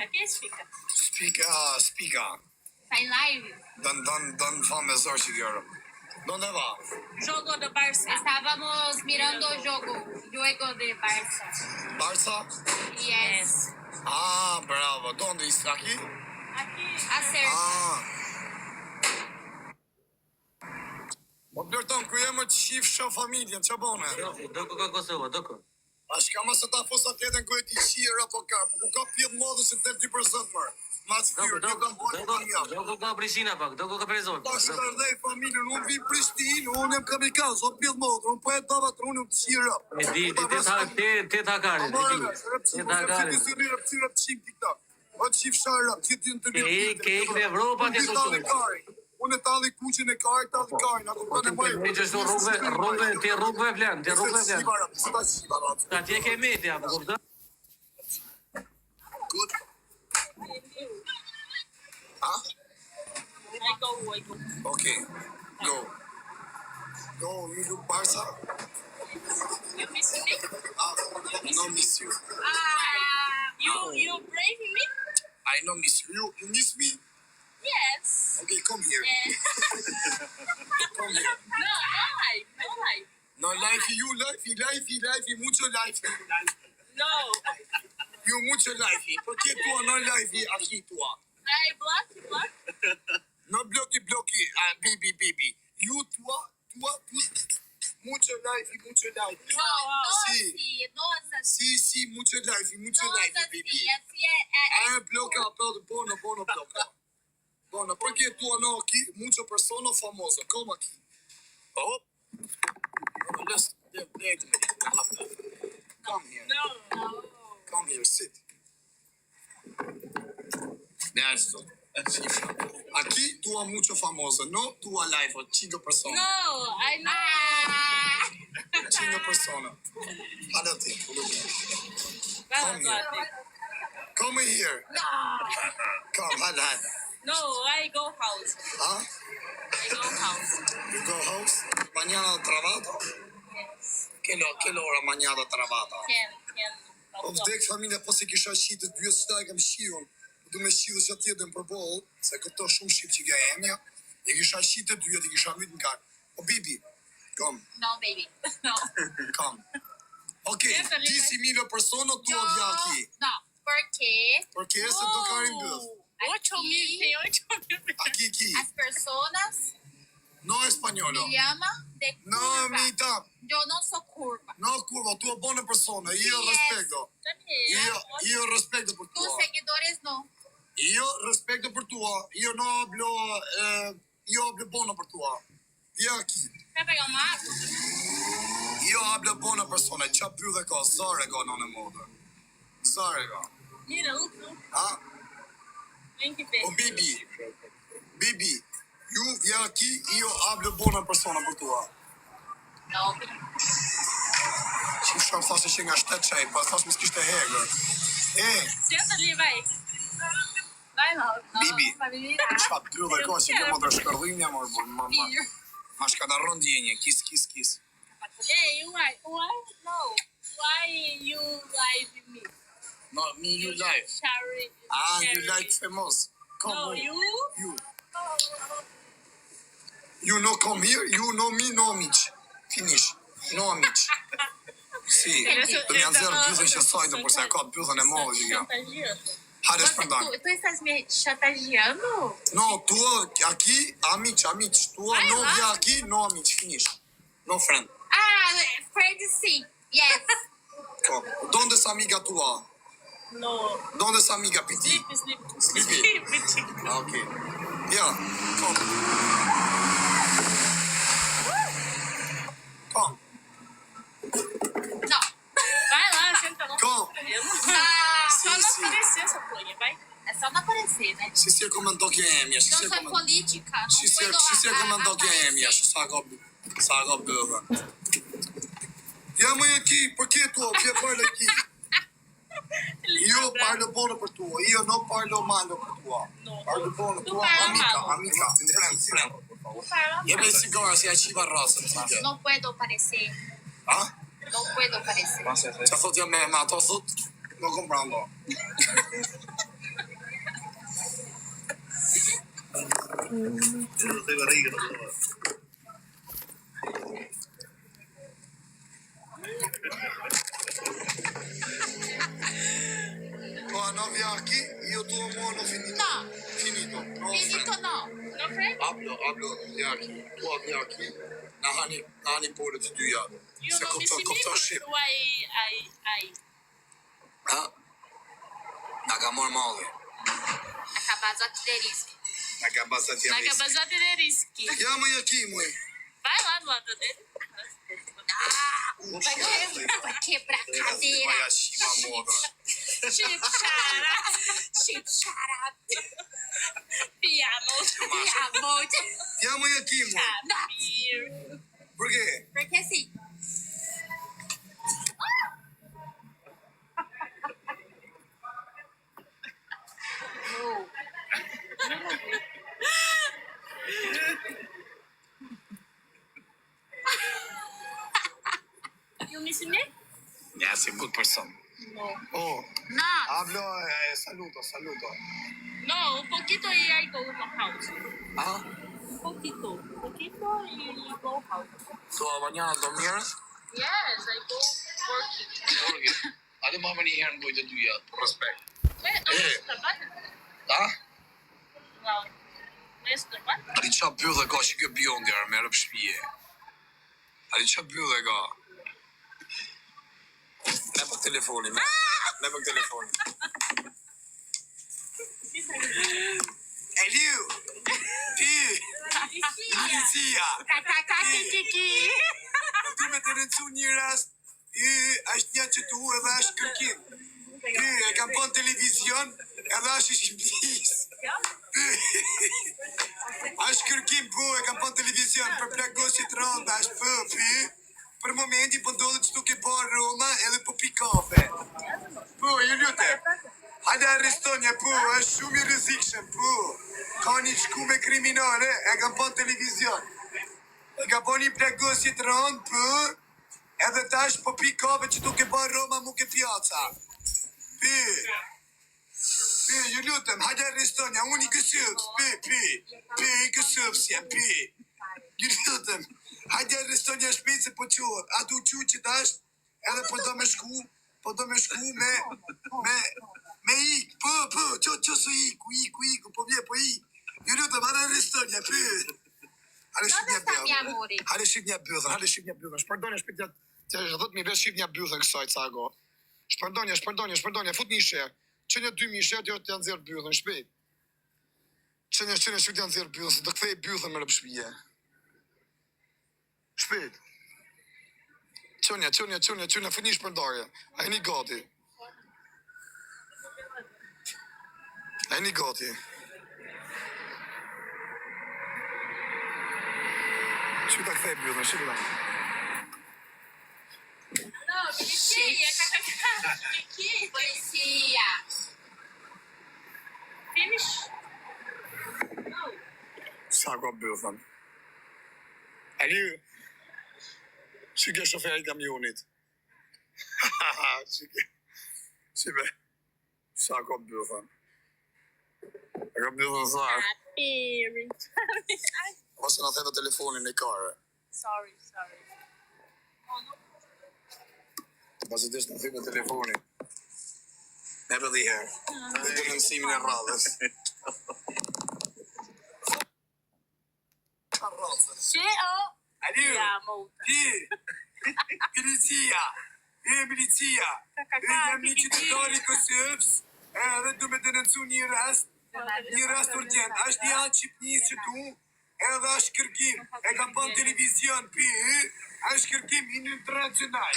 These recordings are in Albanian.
Spika, che spika? Spika. Tá em live? Dando fome só chegaram. Onde vai? Jogo do Barça. Estávamos mirando o jogo de Barça. Barça? Yes. Ah, bravo. Onde está aqui? Aqui. Acerto. Ah. Po dërton ku jam të shifsha familjen, ç'a bone? Doko ka Kosova, doko. A shka ma se ta fosa tjetën ku e ti shirë apo ka, po ku ka pjetë modë se të 2% mërë. Ma që fyrë, një kam bojë familja. Doko ka Prishtina pak, doko ka Prezon. Ta shka rdej familjen, unë vi Prishtinë, unë jem kamikaz, o pjetë modë, unë po e davat, unë jem të shirë. Te takare. O të shifsharë, që ti në të mirë. Ke ik në Evropa të sotu. Unë e talli kuqin e karit, talli karin, ato të në bëjë. Ne që shto rrugve vlen, te rrugve vlen. Ta tje ke meti, apo kupta? Good. Huh? I go. Okay, go. Go, you do Barca? You miss me? No miss you. You brave me? I no miss you. You miss me? Yes. Okay, come here. Come here. No life. No life, you mucho life. No. You mucho life. ¿Por qué tú no life aquí tú? I block. No blocky. Bibi. You tú. Mucho life. No. Sí, mucho life, baby. Bloca, buono bloca. Buono, perché tu no aquí, mucho persona famosa, come aquí. Oh. Let's come here. No. Come here, sit. Adesso. Aquí tú a mucho famosa, no tú a live, 5 personas. No, I know. 5 personas. Adelante. Come here. No. Come, hada. No, I go house. Huh? I go house. You go house? Mañana trabajo? Che l'ora mañana trabajo? Can. O vdek familja po se kisha shitë të dyja së kam shiun. Du me shiu që tjetën për boll, se këto shumë shqip që ga emja, e kisha shitë të dyja, i kisha mytë në karë. O bibi, kom. No, baby. No. Kom. Okay, 10.000 persona tu ovdja aqui. No. Porque essa do Karen Bills. 8.000, tem 8.000. Aqui. As personas No español. me llaman de curva. No, Mita. Yo no soy curva. No, curva, tu é buona persona. Io Yes. rispetto. Io rispetto per Tus tua. seguidores no. Io rispetto per tua. Io no hablo, io hablo buono per tua. Via aqui. Quer pegar uma água? Io hablo buona persona. C'ha più da cosa. Sorry, go, non è moda. Sorry, go. Mira, outro. Ah? Vem que ver. Oh, Bibi, you via aqui, io hablo buona persona per tua. No. Që shumë thasë që nga 7 qaj, pas thasë më s'kishte hegër. Senta ali, vai. Vai lá. Bibi, Familia. çka ty dhe ka që ke më të shkërdhimja, ma shka da rëndjenje, kis. Hey, why? No. Why you like me? No, me you like. Shari. You like famous. Come No, on. you? You know come here, you know me, no amici. Finish. No amici. Si, të më janë zërë bjuzën që sajtë, përse ka bjuzën e modë që ja. Hajde shpërndan. Tu estás me chantageando? No, tua aqui, amici. Tua no via aqui, no amici. Finish. No friend. Friend sim. Yes. Come. Donde essa amiga tua? No. Donde essa amiga Piti? Sleep. Ok. Yeah, come. Come. No. Vai lá, senta lá. Come. Só não aparecer essa folha, vai. É só não aparecer, né? Si si e komentou que é minha, Não sou política. Não si e komentou que é minha, sa ka bëva. Ja më aqui, por que tu? Via parla aqui. Io parlo buono per tu, io non parlo male per tu. Parlo buono, tua amica. Friend. E beh, siguro si aciva rosa. Não puedo aparecer. Ah? Não puedo aparecer. C'ha fatto a me, ma tu non comprando. No, no viaggi, io tu amo finito. No. Finito. No, Finito no. No friend? Hablo viaggi, tu viaggi. Nani på det till du gör. You Så know me see me korta ship. why I Ha? Nagamor male. Acabado de risco. Nagabasati a Naga basate de rischi. Chiamami aqui, mãe. Vai lá do lado dele. Vai quebrar a cadeira. Vai acima, amor. Chipchara. Chipchara. Piano. Amor. Chiamami aqui, mãe. Beer. Por quê? Porque assim. You miss me? Ja, sei good person. No. Oh, No. hablo, saluto. No, un poquito y I go house. Ah? Un poquito y go house. Så bagnando mirë? Yes, I go working. A dhe mamën i herën gojtë të dyja, për respekt. Wait, trabalho? A? Não. Mas trabalho? A di qa byllë ka që kjo bjondi arë merë për shpije. A di qa byllë ka? Me për telefoni, me për telefoni. Eliu! Ti! Milicia! Kiki. Du me të rëndësu një rast, është një që tu edhe është kërkim. E kam pon televizion, edhe është i Shqipëris. Është kërkim po, e kam pon televizion, për plagosit rënda, është për. Për momenti po ndodhë që tu ke po Roma edhe po pi kafe. Po, ju lutem. Hajde arrestonja, po, është shumë i rrezikshëm, po. Ka një shku me kriminale, e kam pon televizion. E kam pon një plagosit rënd, po. Edhe tash po pi kafe që tu ke po Roma mu ke pjaca. Pi, ju lutem, hajde arrestonja, unë i kësëvës, pi, i kësëvës jem, pi. Ju lutem, hajde arrestonja shpejt se po qohet, a du qu që tash, edhe po do me shku me ik, po, qo su iku, po vje, po ik. Ju lutem, hajde arrestonja, pi. ¿Dónde está mi amor? Hajde shqip një byllën, shpërdonja shpejt të 10.000 vesh shqip një byllën kësaj cago. Shpërdonja, fut një shë. Që një 2 mishe, atë të janë zirë byllën, shpejt. Që një që të janë zirë byllën, se të kthej byllën me rëpshpije. Shpejt. Qënja, fut një shpërndarje. A e një gati. Që të kthej byllën, shqipë da. No, Kiki. Policia. Finish. No. Sa ka byllën. Aliu, që ke shoferi kamionit? Qime, sa ka byllën. E ka byllën zarë. Happy retirement. Ose në thejnë telefonin e kare. Sorry. Oh, no. Pas e në thejnë telefonin. Ne për dhe herë. Dhe të nënsimin e radhës. Aliu, Ja, multa. Milicia. Jam një qytetari i Kosovës, edhe du me denoncu një rast urgent. Është një anë Shqipnis që tu, edhe është kërkim. E kam pon televizion, është kërkim internacional.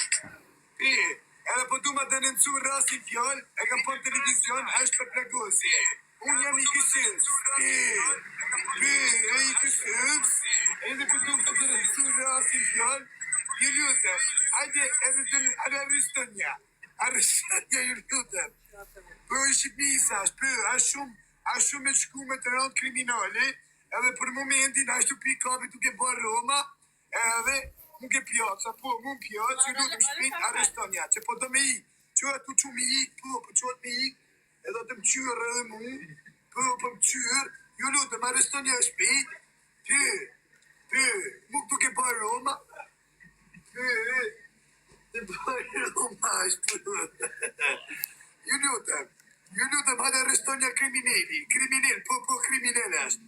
Edhe po du me denoncu rastin fjall, e kam pon televizion, është për plagosi. Unë jam i Kosovës, i Kosovës, edhe po du me denoncu rastin fjall, ju lutem, hajde arrestonja, ju lutem. Po i Shqipnisa, është shumë me shku me të rëndë kriminale, edhe për momentin ashtu pi kapi tuk e bërë Roma, edhe mu ke pjaca, po mu pjaca, ju lutem shpejt arrestonja, që po do me ik, që tu me ik, po qot me ik, edhe të më qyrë edhe mu, po më qyrë, Ju lutem, arrestoni a shpejt. Py, nuk duke bërë Roma. Të bërë Roma është. Ju lutem, hajde arrestoni a kriminel, po kriminel është.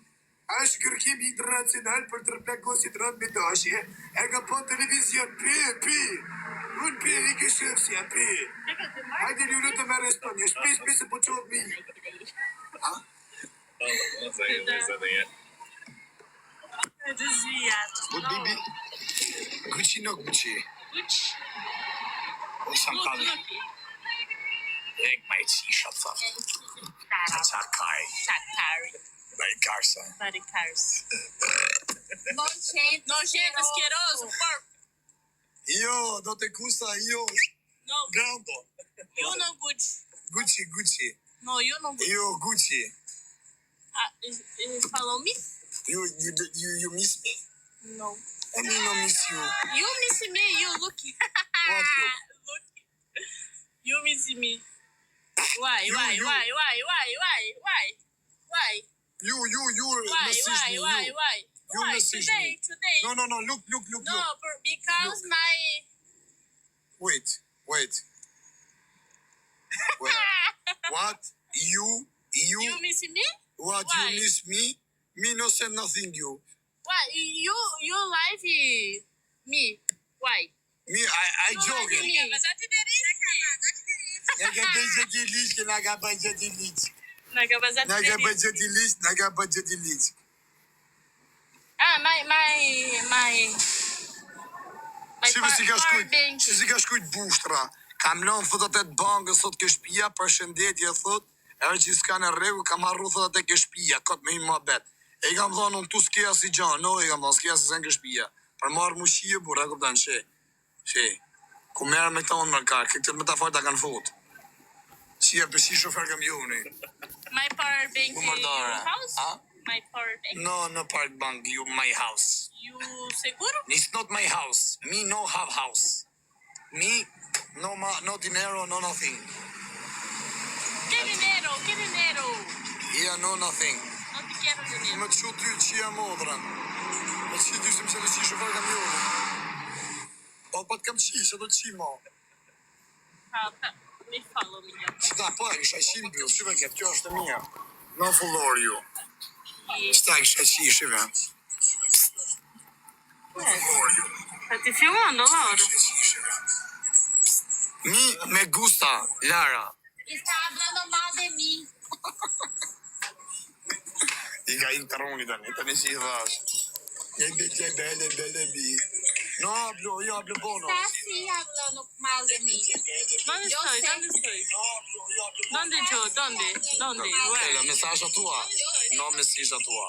Është kërkim internacional për të rëplakosit rënd me dashje. E ka po televizion, unë i këshëf si a Hajde ju lutem arrestoni, shpes e po qohët mi. Ha? Po bibi, Gucci no Gucci. O sam kallë. Ek ma e qisha, të thafë. Qakari. Baricars. Nojento, asqueroso, porco. Io, não te custa, io. No, Grando. you no Gucci. Gucci. No, you no Gucci. Io, Gucci. Follow me? You miss me? No. I mean, no miss you. You miss me, you look. What look? Look. You miss me. Why? You. Why? You message me. Why? You Why? message Today. No, look. No, because my. Wait. What? You You miss me? what? Why? You miss me? Me no say nothing you. Why? You like me? Why? Me, I You joking. like me? Naga budget list. Naga budget list. My Si ka power bank. shkujt bushtra. Kam lënë thotat e bankës sot ke shtëpia, përshëndetje thot. Edhe që s'ka në rregull, kam harru thotat e ke shtëpia, kot me i mohabet. E i kam thonë unë tu s'ke asnjë gjë, no, i kam thonë s'ke asnjë ke shtëpia. Për marrë mushie, burra, kupton she. Ku merr me këta unë më kar, këtë me ta falta kanë fut. Si e përsi shofer kamioni. My power bank Ku in më dora? house. Ha? My power bank. No park bank, you my house. You seguro? It's not my house. Me no have house. Me no dinero, no nothing. ¿Qué dinero? Yeah, no nothing. No te quiero dinero. Më të shu ty që jam modra. Më të shi ty se më që të shi shofer kamioni. Po të kam qi, që do të qi mo. Me follow me. Qëta, po, e kisha qi mbyll, shive këtë, kjo është e mija. No follower ju. Qëta, e kisha qi, shive. Sta ti filmando, Laura? Mi me gusta, Lara. Está hablando mal de mí. I ka interroni tani si i thash. E bele bi. No hablo bono. Está así hablando mal de mí. ¿Dónde Yo estoy? sé. ¿Dónde yo? ¿Dónde? Kella mesazha tua. No mesazha tua.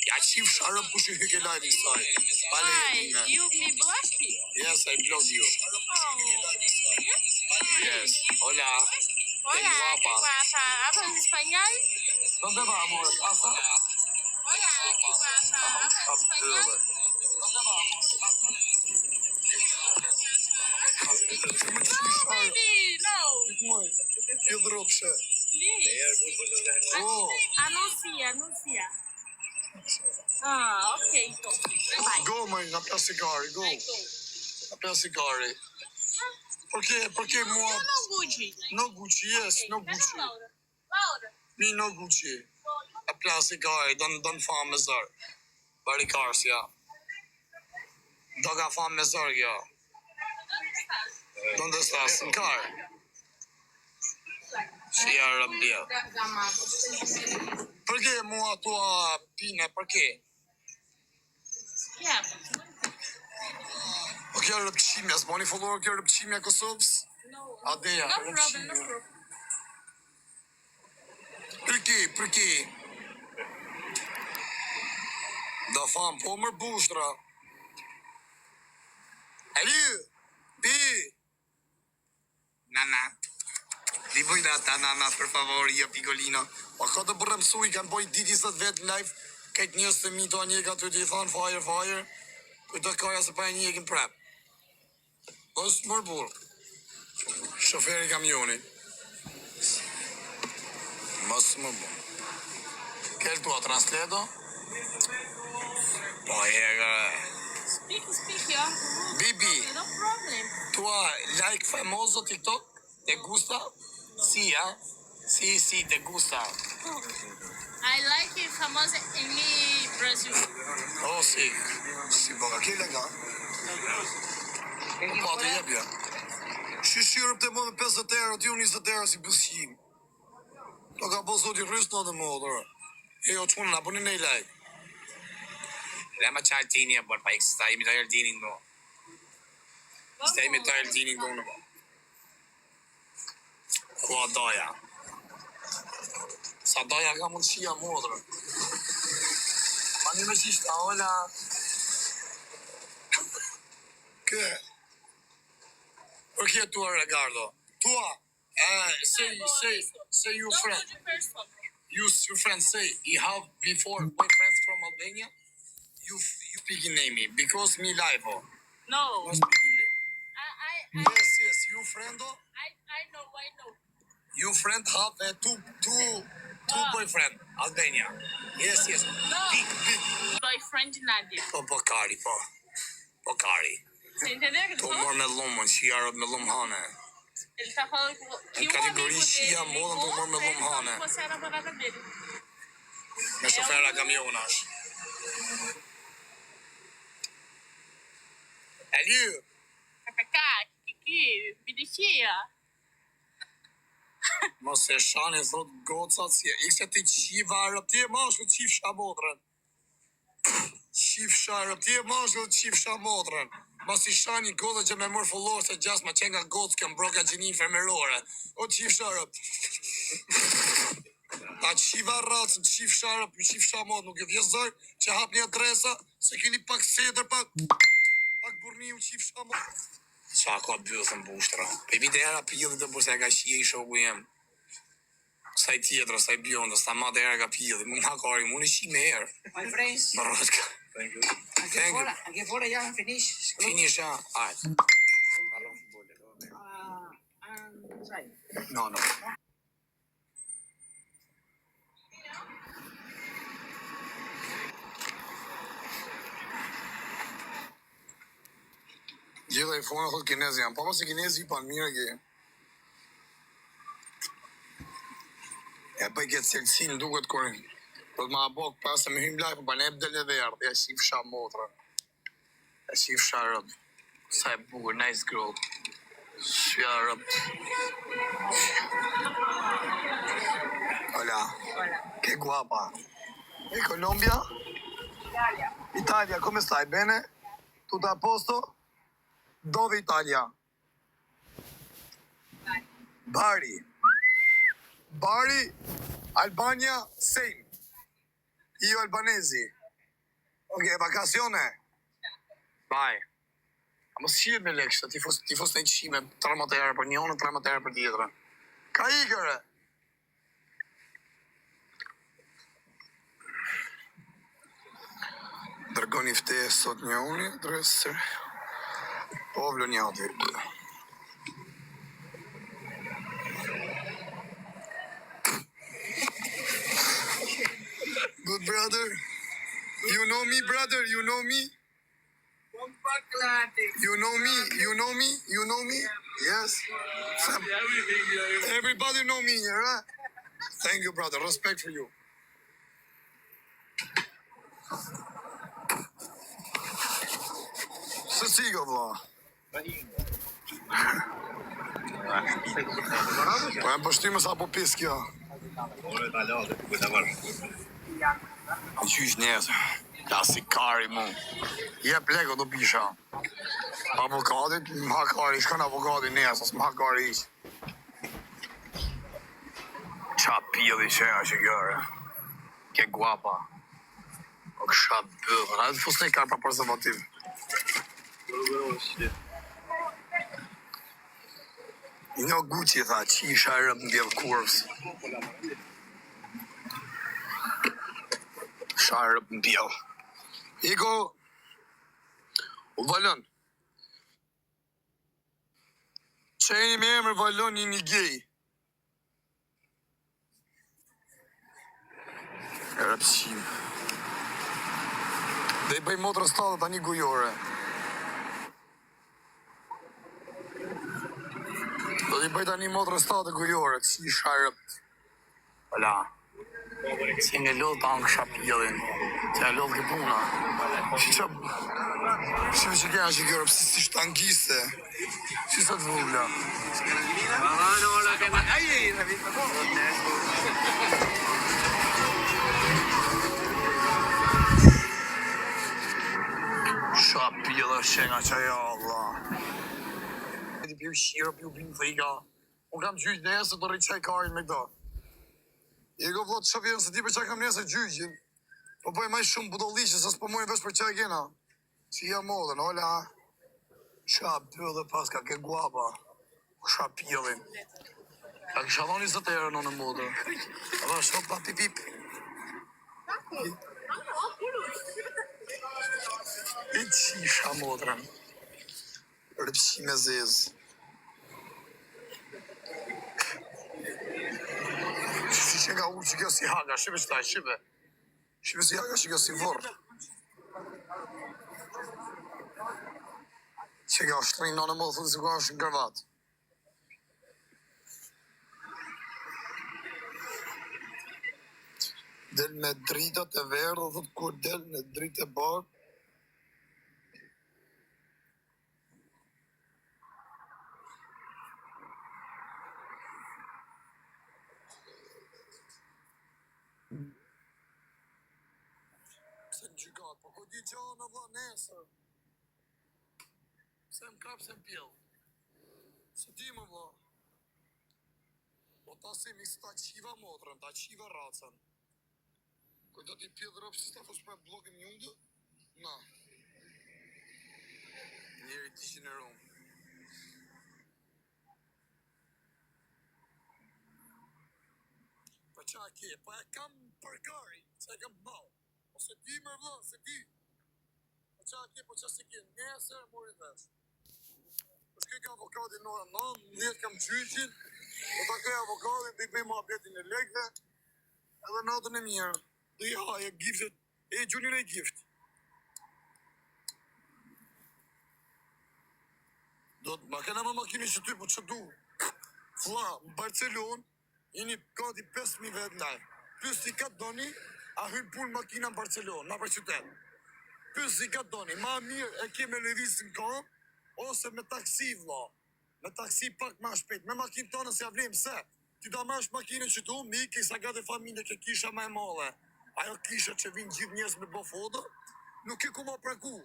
Ja qif sharëp kush i hyke live i kësaj. Pale Why? jine. You me block me? Yes, I block you. Yes. Hola. Hola, guapa. qué guapa. ¿Hablas español? ¿Dónde vamos? ¿Pasa? Hola, ¿qué pasa? ¿Hablas español? No, baby, no. Ju dropshe. Please. Oh, Anuncia. Ah, okay. Bye. go më, nga pja sigari, go. Nga pja sigari. Porque mua... Yo no Gucci. No Gucci, yes, no Gucci. Laura. Mi no Gucci. A pja sigari, don fa me zër. Baricars, ja. Do ka fa me zër, ja. ¿Dónde estás? Në kar. Si ja rëbja. Për ke mua tua pine, për ke? Yeah. O kjo rëpqimja, s'bani follower kjo rëpqimja Kosovës? Adeja, No problem, rëpqimja. no problem. Për ke? Da fam, po mër bushtra. Alo, bi. Nana. Di bojna ta nana, per favor, jo pikolino. Po ka të bërëm suj, kanë boj diti sot vetë live, këtë njës të mi të një ka të t'i thonë fire, këtë kaja se pa e një e kin prep. Është mërë burë. Shoferi kamionit. Mos më burë. Che è il tuo translato? Poi Speak, yeah. Bibi, No problem. tua like famoso TikTok? ¿Te gusta? Sí, ¿ah? Sí, te gusta. I like it famous in me Brazil. Oh, sì. Sì, boga, che legal. Po, të jepja. Shishirëm të më me 50 euro, t'ju 20 euro si pësqim. Do ka po sot i rrës në të modër. E jo qënë, na punin e i like. Lema që Altini e bërë, pa i kësë ta imitoj Altinin do. Kësë ta imitoj Altinin do në bo. Kua doja. Sa doja ka mund shia modër. Ma një me qishta, ola. Kë? Për kje tua, Ricardo? Tua? Say your friend. Don't do the first one. Your friend say, you have before boyfriends from Albania? You speaking name me, because me live, oh. No. No speaking name. Yes, you friend, oh. I know. You friend have two boyfriend, Albania. Yes. No. Big. Boyfriend Nadia. Po, Bakari. Você entendeu o que eu Po tô falando? mor me lumë, që jarë me lumë hane. Ele tá falando que Em um categoria amigo Shia dele Mola, ligou tô morando pra ele no falando Hana. que você era a namorada dele. Me shofera kamionash. Aliu, Cacacá, Kiki, biriqia. mos e shani thot gocat si ikse ti qiva arab, ti e mashkull qif shamotrën. Qif sharab, ti e mashkull qif shamotrën. Mos i shani gocat që me mërë fullor se gjas ma qenë nga gocë këm broka gjeni infermerore. O qif sharab. Ta qiva racën, qif sharab, qif shamot, nuk e vjezër që hap një adresa, se kini pak sedër, pak burni u qif shamot. Qa ka bëthën bushtra. Pe vite era pjillit të burse e ka shie i shoku jem. Saj tjetër, saj bjondës, ta ma të era ka pjillit. Më hakari, më në shi me herë. My friends, Më rrëtka. anche fuori ja finish. Finish, ja? Ajt. Sai. No. Gjitha i fonë, thot kinezi janë. Pa se kinezi i pan mirë ke. E bëj këtë selësin duket kërën. Do të ma bok pas se me hym lajë, pa ne e bdel edhe ardhë. Ja shif sha motra. Ja shif sha rëbë. Sa e bukur, nice girl. Shia rëbë. Hola. Che guapa. E Colombia? Italia, come stai? Bene? Tutto a posto? Dove Italia? Bari? Albania? Same. Io albanesi. Ok, vacazione? Vai. A mos shihet me lekshë, ti fos në qime 13 herë për njënë, 13 herë për tjetërën. Ka ikëre. Dërgoni ftesë sot një uni, dresë. Po vlo një ati. Good brother. You know me, brother? You know me? You know me? Yes? Everybody know me here, huh? Thank you, brother. Respect for you. Se sigo, vla. Po e pështime sa po pis kjo. I qysh njëzë. Ja si kari mu. Je pleko do pisha. Avokatit, më hakari, shkon avokatit njëzë, as më hakari ish. Qa pili që që gjore. Ke guapa. O kësha bëllë. A e të fusne i karpa preservativ. Një Gucci tha, që isha e rëpë në bjellë kurvës. Sharp në bjellë. Iko, u valon. Qeni me emër valon një gej. Rëpshim. Dhe I bëj motrës tatë tani gujore. Do t'i bëj tani motrës tatë gujore, kësi sharëpt. Ola. Si nge lodhë ta në kësha pjellin. Që e lodhë ke puna. Shqive që kja që kjore, pësi si shtangiste. Si sa të vugla. Qa pjellë shenga që ja, Allah. Ti pju shiro, pju pinë thika. Unë kam gjyqë nesë të rritë qaj karin me këta. I go vlot që vjen se ti për qaj kam nesë gjyqin. Po bëj maj shumë budolli që sa s'po mojnë vesh për qaj kena. Si ja modën, ola. Qa pjellë pas ka ke guapa. Qa pjellin. Ka kësha dhoni zë të erë në modë. Aba shok pa pipip. I qisha modrën. Rëpsi me zezë. Si që nga u që kjo si haga, shive që taj, shive. Shive si haga që kjo si vorë. Që nga është rinë në më thënë si ku është në kërvat. Del me dritat e verë, dhe thëtë kur del me dritë e barë. Pse në gjykat, po ku di gjanë vla nesër? Pse më kap se më pjellë? Se di më vla. Po ta si mi së ta qiva motrën, ta qiva racën. Kujta ti pjellë rëpë si ta fos për blogin njundë? Na. Njeri ti gjenerum. Pa qa ke, pa e kam përkari, që e kam balë. Po se di më vla, se di. Po qa ke, po qa se ke, nesër mori vesh. Po shkej ka avokatin në ora 9, 10 kam gjyqin, po ta kej avokatin, dhe I bëj ma betin e legve, edhe natën e mirë. Dhe I haje giftet, e gjunin e gift. Do të ma kena më makini që ty, po që du. Fla, në Barcelon, jeni gati 5.000 vetë ndaj. Plus si ka doni, a hynë punë makina në Barcelon, na për qytet. Plus si ka doni, ma mirë e ke me levisë në kam, ose me taksi, vla. Me taksi pak ma shpejt. Me makinë tonë se javlim, se ti da marrësh makinën që tu, mi ke sa gati familje ke kisha ma e male. Ajo kisha që vinë gjithë njës me bo foto, nuk i ku ma praku.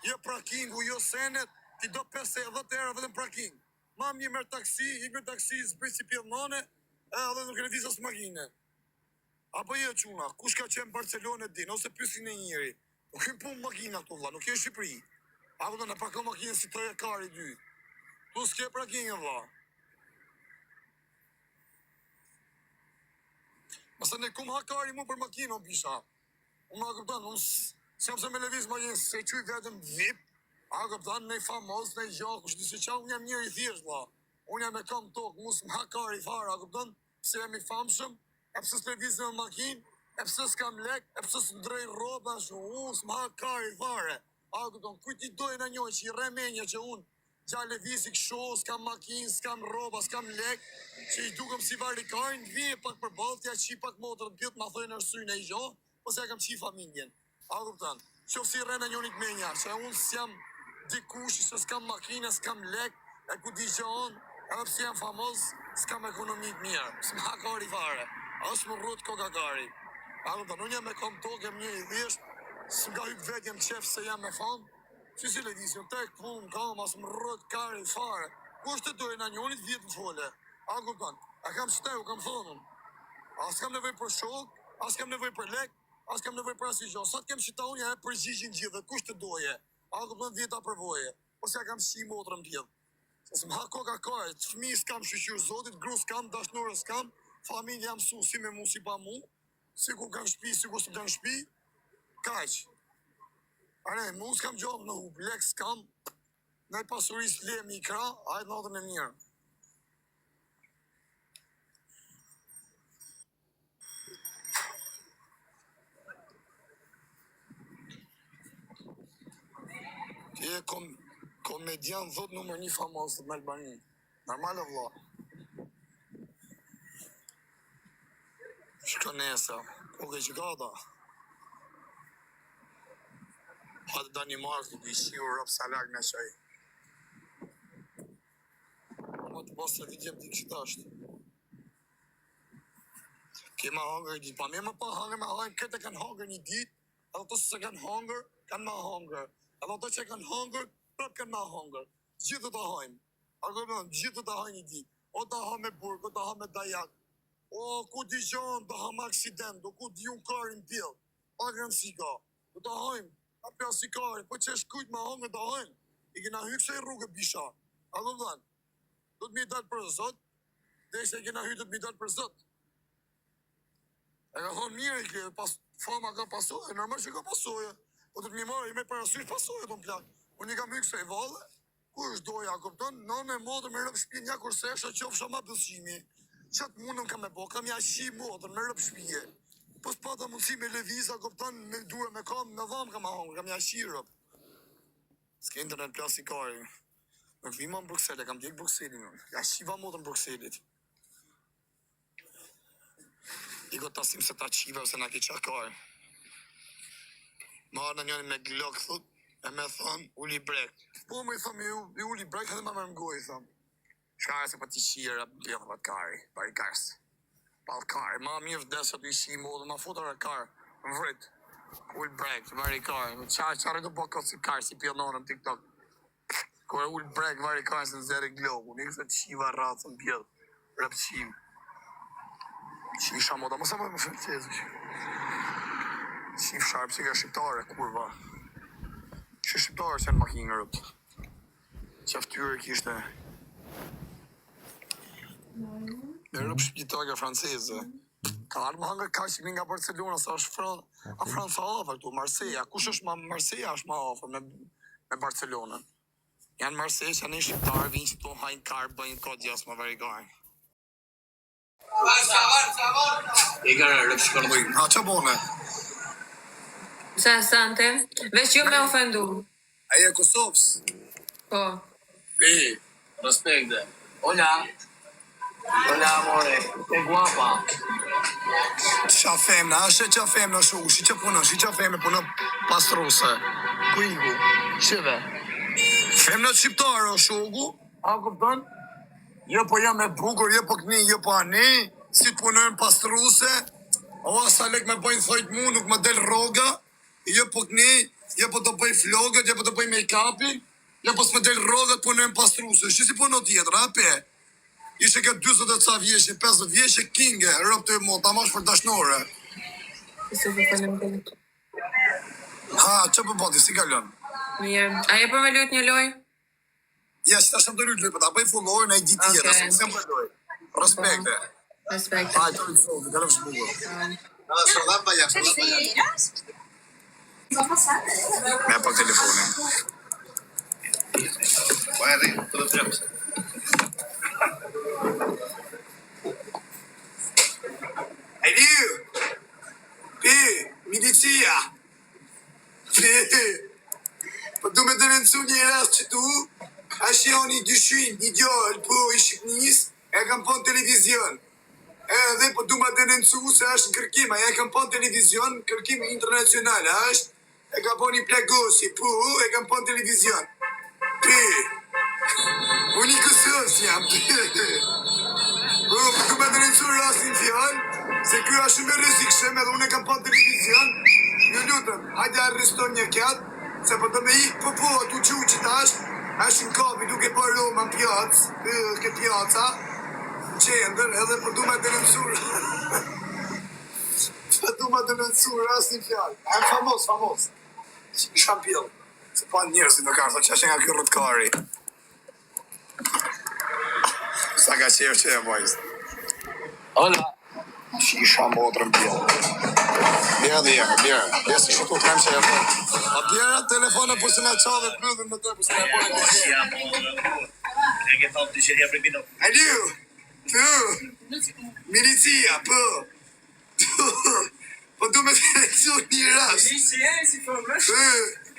Jo prakingu, jo senet, ti do 50 euro vetëm praking. Ma mirë merë taksi, I merë taksi, zbrisi pjellmane, edhe nuk e disas makine. Apo jo quna, kush ka qenë Barcelona din, ose pysin e njëri. Nuk kemë punë makina këtu vla, nuk kemë Shqipëri. Apo do në pako makinë si Toja Kari 2. Tu s'ke prakinge vla. Mëse ne kum hakari mu për makinë o bisha. Unë ma këpëtan, unë s'jam se me leviz makinë, se quj vetëm VIP. A këpëtan, ne famos, ne gjakë, kushtë se qa unë jam njëri thjesht vla. Unë jam e kam tokë, mu s'm hakari fara, a këpëtan, pse jam I famshëm. E pësës të vizë në makinë, e pësës kam lek, e pësës në drej roba, s'ma kari fare. A këton, kujt I dojnë a njoj që I remenja që unë, gjale visi kësho, s'kam makinë, s'kam roba, s'kam lek, që I dukëm si varikarin, vije pak për baltja, që I pak motor të pjët, ma thojnë arsujnë e I gjo, po se kam qi familjen. A këton, qof si rena njonit menja, që unë s'jam dikush, që s'kam makinë, s'kam lek, e ku di që unë, edhe pësi jam famoz, s'kam ekonomik mirë, s'ma kari fare. Asë më rrët koka kari. A në të nunja me kom tokë, jem një I dhjesht, së nga hyp vetë jem qef se jam me famë, që si le disë, tek punë, kam, asë më rrët kari fare. Kush të dojnë a njonit vjetë në fole? A kuptan, a kam shteu, kam thonën. Asë kam nevoj për shok, asë kam nevoj për lek, asë kam nevoj për asë I gjo. Sa të kem qita unë, ja e përgjigjen gjithë, kush të doje? A kuptan vjeta përvoje, ose ja kam shi motrën tjedhë. Se së më ha koka kare, të fmi s'kam shqyqyr zotit, gru s'kam, dashnore s'kam, familja mësu si me mu si pa mu, si ku kanë shpi, si ku së kanë shpi, kaq. Are, mu s'kam gjobë në hup, lek s'kam, ne pasuris le mi kra, ajtë natën e mirë. je komedian dhot numër 1 famos në Albani. Normal o vlla. Shko nesa, o ke qikata. Hajde Danimark të dishi Europë sa larg në qaj. Më të posë të vidjem t'i kështë ashtë. Kema hangër një ditë, pa me pa hangër me hangër, këtë e kanë hangër një ditë, edhe të se kanë hangër, kanë ma hangër. Edhe të që kanë hangër, prap kanë ma hangër. Gjithë të hajnë. Argument, gjithë të hajnë një ditë. O të ha me burg, o të ha me dajak. O ku di gjonë, të ha me aksident, o ku di unë karin tjilë. Pa kanë si ka. O të hajnë. A pja si karin, po që është kujtë ma hangër të hajnë. I kena hyrë që i rrugë bisha. A do dhanë, do të mi dalë për zot, dhe se i kena hyrë do të mi dalë për zot. E ka thonë mirë i kërë, fama ka pasoje, normal që ka pasoje. O të të mi marë, i me parasysh pasoje të më plakë. Unë i kam hyrë kësë e valë, ku është doja, kupton? Nënë e modër me rëpë shpije, nja kurse është qofësha ma bësimi. Qatë mundëm ka me bo, kam jashi modër me rëpë shpije. Po s'pata mundësi me leviza, kupton, me dure, me kam, me dhamë ka ma hongë, kam jashi rëpë. S'ke internet plasikari. Nuk vima në Bruxelles, kam djekë Bruxellin. Jashiva modër në Bruxellit. I ko tasim se ta qiva ose na ki qakar. Marë në njëni me glok, thot, e me thonë, uli brek. Po me i thonë, i uli brek, edhe ma më mgoj, thonë. Shkare se pa ti shira, bjëllë pat kari, bari karës. Pal kari, ma mirë vdesat i shi modë, ma fotar e karë, më vrit. Uli brek, bari karë. Qare do po këtë si karë, si pjellonë në TikTok. Kore uli brek, bari karë, se në zere globu. Një këse të shiva ratën bjëllë, rëpë qimë. Qisha moda, mësa më francezë. Qif sharpë, si ka shqiptare, kurva. Që shqiptare se në makinë rëpë. Qaftyre kishte. Në rëpë shqiptare francezë. Ka arë më hangër ka që nga Barcelona, sa është Franca afer këtu, Marseja. Kush është Marseja është ma afer me Barcelona. Janë Marseja që janë shqiptare, vinë që të hajnë karë, bëjnë kodë jasë më veri gajnë. E gara rëpë shkonë bëjnë. Ha, që bone? Sa sante? Veç ju me ofendu. Aja Kosovës? Po. Pi, respekte. Hola. Hola, amore. Te guapa. Qa femna, ashe qa femna shu, shi që punë, shi qa femna punë pastruse. Ku iku? Shive. Femna shqiptarë o shugu? A kupton? Jo po jam e bukur, jo po këni, jo po ani, si të punojnë pastruse, o asa lek me bëjnë thojt mu, nuk më del roga, jo po këni, jo po të bëj flogët, jo po të bëj make-upin, jo po s'me del roga të punojnë pastruse, shi si puno tjetër, ape? Ishe ke 20 e ca vjeshe, 50 vjeshe, kinge, rëp të mu, ta mash për dashnore. Ha, që për bëndi, si kalon? Mirë. A je për me lujt një loj? Ja, që ta shëm të rrët lujt, ta bëj fullojnë e i ditë tjetër, se më sem për lojt. Respekte. Respekte. Hajde, të rrët të kalëm shbugur. Me pak telefonin. Po e rritë, të të trepës. Eliu! Pi, milicia! Pi! Po du me të nëncu një rast që tu, ashtë janë një dyshin, një gjallë, po i Shqipnis, e kam pon televizion. Edhe po du me të nëncu se është në kërkim, e kam pon televizion, kërkim internacional, është, e kam pon një plagosi, po, e kam pon televizion. Pi! Unë i kësës jam, pi! Po, du me të nëncu rastin fjallë, se kjo është shumë e rëzikshëm, edhe unë e kam pon televizion, një lutëm, hajde arreston një kjatë, se po të me ikë po, atu që u që tash, është në kapi duke për Roma në pjacë, ke pjaca, qendër, edhe po du me të nënsur. Po du me të nënsur, asë një fjallë. E famos. Që i shampjell. Se pa njërës në karë, që është nga kjo rëtkari. Sa ka qërë që e bajzë. Hola. Që i shambotrën pjellë. Bjerë, se shtu të kam që e bërë. A bjerë, telefone për së nga qave pludhën në të për së nga bërë. E ke thonë të qërja për bino. Aliu, të, milicia, po, po du me të nëcu një rast. Si e, si për mësh?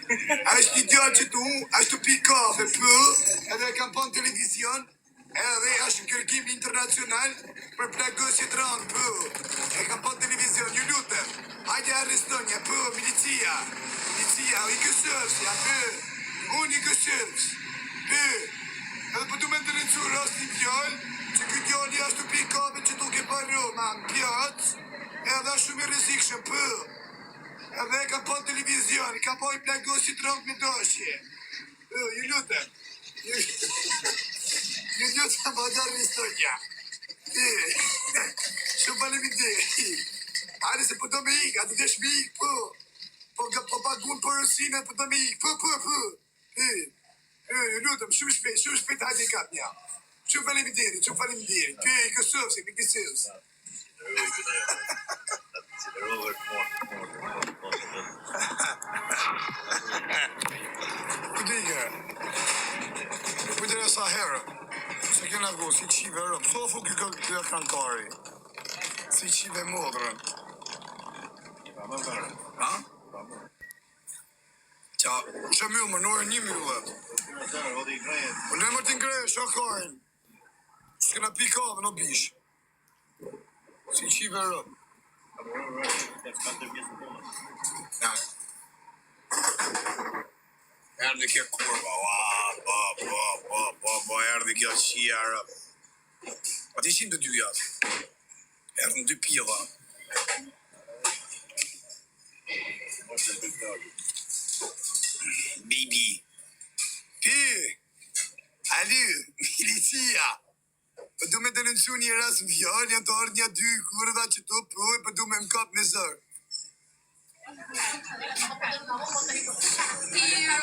Është një djalë që tu, është të pi kafe për, edhe kam pa në televizion, edhe është në kërkim internacional për plagosje të rëndë për. E kam pa në televizion, ju lutem. Hajde arrestonja për, milicia. Milicia, i kësëvës, ja për. Unë i kësëvës. Për. Edhe për du me ndërëncu rast një djallë, që këtë djallë është të pi kafe që tu ke parë, ma në pjatë, edhe është shumë i rrezikshëm për. Edhe ka pa televizion, ka pa i plagosje të rëngë me doshje. Ju lutem. Ju lutem ma da ristonja. Shumë faleminderit. Hajde se po do me ik, a të desh me ik, po. Po pagun për rësine, po do me ik, po. Ju lutem, shumë shpejt, hajde i kap nja. Shumë faleminderit. Pe i kësëvës, me kësëvës. Kujtëre sa herë, se kena go, si qive rëm, thofu kjo kankari, si qive modrën. Ha? Qa, që mjë më nore një mjëllet. Po në më të ngreje, shakarin. S'kena pikave në bish. Si qive rëm. Ja. Erdhi kjo kurva, erdhi kjo qia rëp. Pa të ishin të dy jatë. Erdhën dy pjeva. Bibi. Pi. Alu, milicia. Për du me të nëncu një ras në fjallë, janë të ardhë një dy kurva që të pruj, për du me më kap me zërë. Zero.